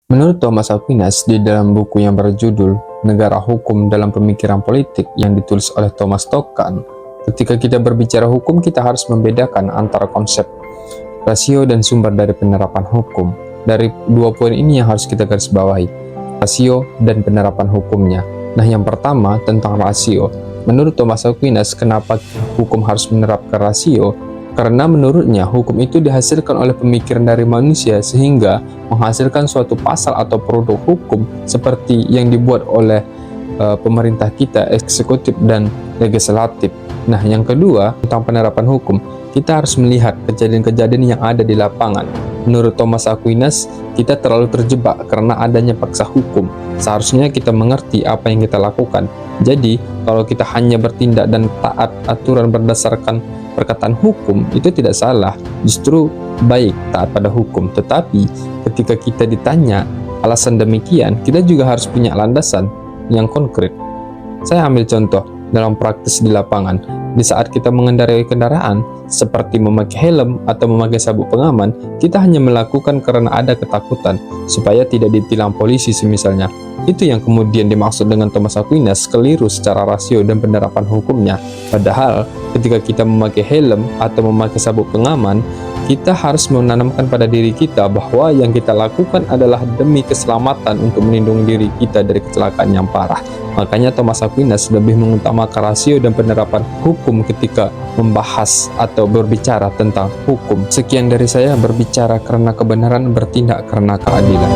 Menurut Thomas Aquinas, di dalam buku yang berjudul Negara Hukum dalam Pemikiran Politik yang ditulis oleh Thomas Tocqueville, ketika kita berbicara hukum, kita harus membedakan antara konsep rasio dan sumber dari penerapan hukum. Dari dua poin ini yang harus kita garis bawahi, rasio dan penerapan hukumnya. Nah, yang pertama tentang rasio. Menurut Thomas Aquinas, kenapa hukum harus menerapkan rasio? Karena menurutnya hukum itu dihasilkan oleh pemikiran dari manusia sehingga menghasilkan suatu pasal atau produk hukum seperti yang dibuat oleh pemerintah kita, eksekutif dan legislatif. Nah, yang kedua tentang penerapan hukum, kita harus melihat kejadian-kejadian yang ada di lapangan. Menurut Thomas Aquinas, kita terlalu terjebak karena adanya paksa hukum. Seharusnya kita mengerti apa yang kita lakukan. Jadi, kalau kita hanya bertindak dan taat aturan berdasarkan perkataan hukum, itu tidak salah, justru baik taat pada hukum. Tetapi ketika kita ditanya alasan demikian, kita juga harus punya landasan yang konkret. Saya ambil contoh dalam praktis di lapangan. Di saat kita mengendarai kendaraan, seperti memakai helm atau memakai sabuk pengaman, kita hanya melakukan karena ada ketakutan supaya tidak ditilang polisi misalnya. Itu yang kemudian dimaksud dengan Thomas Aquinas keliru secara rasio dan penerapan hukumnya. Padahal ketika kita memakai helm atau memakai sabuk pengaman, kita harus menanamkan pada diri kita bahwa yang kita lakukan adalah demi keselamatan untuk melindungi diri kita dari kecelakaan yang parah. Makanya Thomas Aquinas lebih mengutamakan rasio dan penerapan hukum ketika membahas atau berbicara tentang hukum. Sekian dari saya, berbicara karena kebenaran, bertindak karena keadilan.